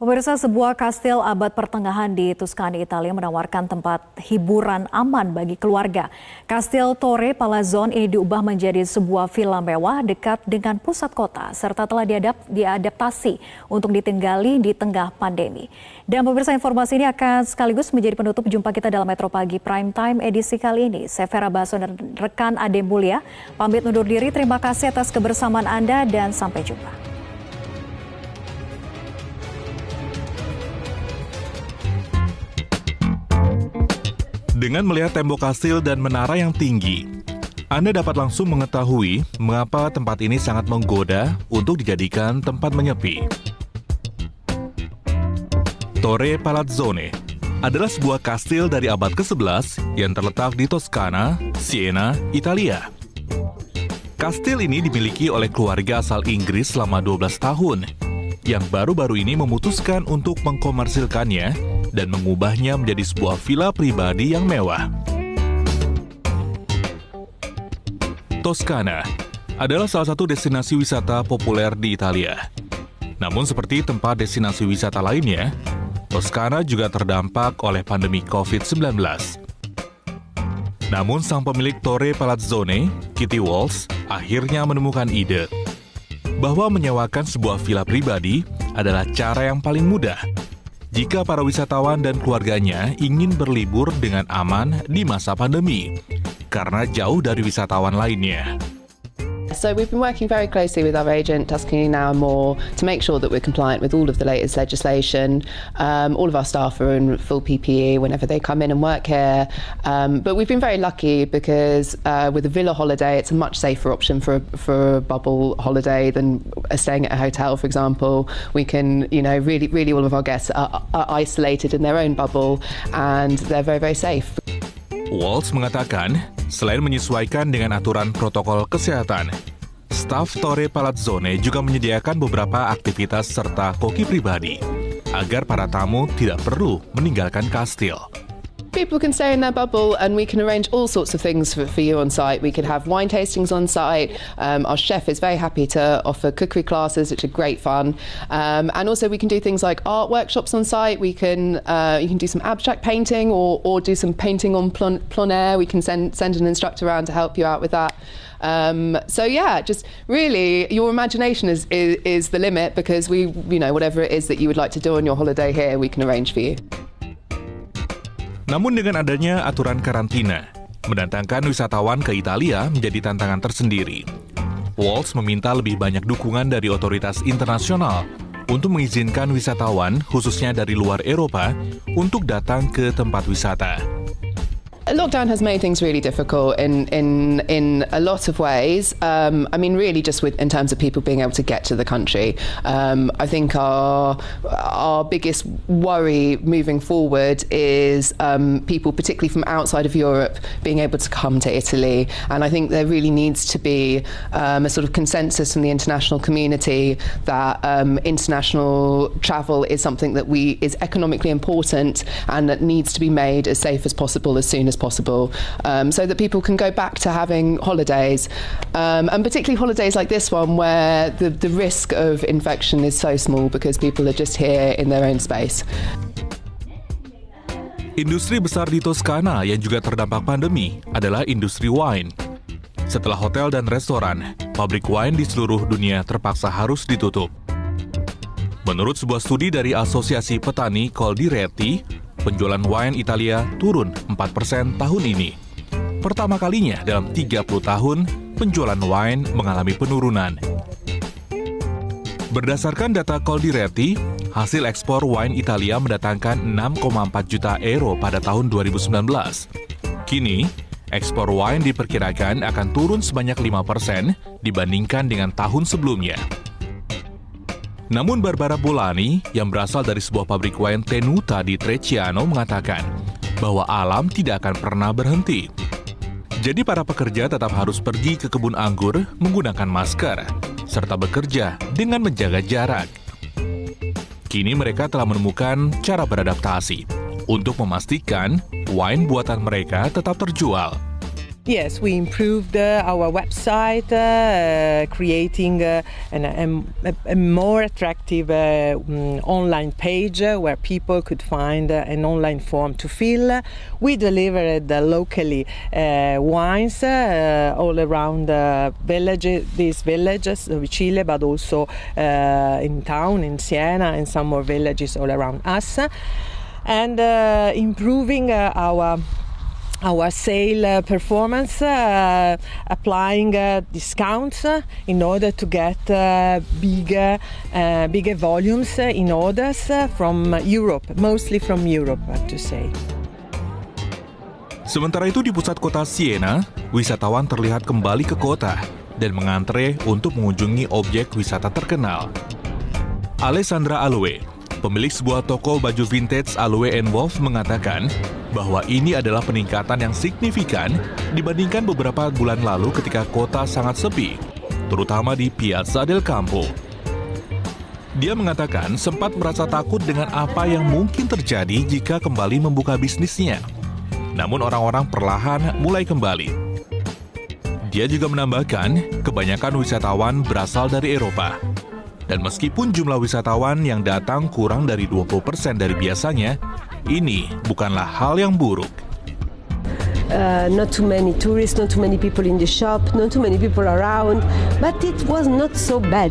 Pemirsa, sebuah kastil abad pertengahan di Tuscany, Italia menawarkan tempat hiburan aman bagi keluarga. Kastil Torre Palazzone ini diubah menjadi sebuah villa mewah dekat dengan pusat kota, serta telah diadaptasi untuk ditinggali di tengah pandemi. Dan pemirsa, informasi ini akan sekaligus menjadi penutup jumpa kita dalam Metro Pagi Prime Time edisi kali ini. Saya Vera Baso dan rekan Ade Mulia pamit undur diri. Terima kasih atas kebersamaan Anda dan sampai jumpa. Dengan melihat tembok kastil dan menara yang tinggi, Anda dapat langsung mengetahui mengapa tempat ini sangat menggoda untuk dijadikan tempat menyepi. Torre Palazzone adalah sebuah kastil dari abad ke-11 yang terletak di Toscana, Siena, Italia. Kastil ini dimiliki oleh keluarga asal Inggris selama 12 tahun, yang baru-baru ini memutuskan untuk mengkomersilkannya dan mengubahnya menjadi sebuah villa pribadi yang mewah. Toscana adalah salah satu destinasi wisata populer di Italia. Namun seperti tempat destinasi wisata lainnya, Toscana juga terdampak oleh pandemi COVID-19. Namun sang pemilik Torre Palazzone, Kitty Walsh, akhirnya menemukan ide bahwa menyewakan sebuah villa pribadi adalah cara yang paling mudah jika para wisatawan dan keluarganya ingin berlibur dengan aman di masa pandemi, karena jauh dari wisatawan lainnya. So we've been working very closely with our agent, Tuscany Now and More, to make sure that we're compliant with all of the latest legislation. All of our staff are in full PPE whenever they come in and work here. But we've been very lucky because with a villa holiday, it's a much safer option for a bubble holiday than staying at a hotel, for example. We can, really all of our guests are isolated in their own bubble and they're very, very safe. Walsh mengatakan, selain menyesuaikan dengan aturan protokol kesehatan, staf Torre Palazzone juga menyediakan beberapa aktivitas serta koki pribadi agar para tamu tidak perlu meninggalkan kastil. People can stay in their bubble and we can arrange all sorts of things for you on site. We can have wine tastings on site. Our chef is very happy to offer cookery classes, which are great fun. And also we can do things like art workshops on site. You can do some abstract painting or do some painting on plein air. We can send an instructor around to help you out with that. Just really your imagination is the limit because whatever it is that you would like to do on your holiday here, we can arrange for you. Namun dengan adanya aturan karantina, mendatangkan wisatawan ke Italia menjadi tantangan tersendiri. Walsh meminta lebih banyak dukungan dari otoritas internasional untuk mengizinkan wisatawan, khususnya dari luar Eropa, untuk datang ke tempat wisata. Lockdown has made things really difficult in a lot of ways. Really just in terms of people being able to get to the country. I think our biggest worry moving forward is people, particularly from outside of Europe, being able to come to Italy. And I think there really needs to be a sort of consensus from the international community that international travel is something that is economically important and that needs to be made as safe as possible as soon as possible, so that people can go back to having holidays, and particularly holidays like this one where the risk of infection is so small because people are just here in their own space. Industri besar di Toscana yang juga terdampak pandemi adalah industri wine. Setelah hotel dan restoran, pabrik wine di seluruh dunia terpaksa harus ditutup. Menurut sebuah studi dari Asosiasi Petani Coldiretti, penjualan wine Italia turun 4% tahun ini. Pertama kalinya dalam 30 tahun, penjualan wine mengalami penurunan. Berdasarkan data Coldiretti, hasil ekspor wine Italia mendatangkan 6,4 juta euro pada tahun 2019. Kini, ekspor wine diperkirakan akan turun sebanyak 5% dibandingkan dengan tahun sebelumnya. Namun Barbara Bolani, yang berasal dari sebuah pabrik wine Tenuta di Treviano, mengatakan bahwa alam tidak akan pernah berhenti. Jadi para pekerja tetap harus pergi ke kebun anggur menggunakan masker, serta bekerja dengan menjaga jarak. Kini mereka telah menemukan cara beradaptasi untuk memastikan wine buatan mereka tetap terjual. Yes, we improved our website, creating a more attractive online page where people could find an online form to fill. We delivered locally wines all around these villages of Chile, but also in town, in Siena, and some more villages all around us, and improving our sale performance, applying discounts in order to get bigger volumes in orders from Europe, mostly from Europe, I have to say. Sementara itu di pusat kota Siena, wisatawan terlihat kembali ke kota dan mengantre untuk mengunjungi objek wisata terkenal. Alessandra Aloe, pemilik sebuah toko baju vintage Aloe & Wolf, mengatakan bahwa ini adalah peningkatan yang signifikan dibandingkan beberapa bulan lalu ketika kota sangat sepi, terutama di Piazza del Campo. Dia mengatakan sempat merasa takut dengan apa yang mungkin terjadi jika kembali membuka bisnisnya. Namun orang-orang perlahan mulai kembali. Dia juga menambahkan kebanyakan wisatawan berasal dari Eropa. Dan meskipun jumlah wisatawan yang datang kurang dari 20% dari biasanya, ini bukanlah hal yang buruk. Not too many tourists, not too many people in the shop, not too many people around, but it was not so bad.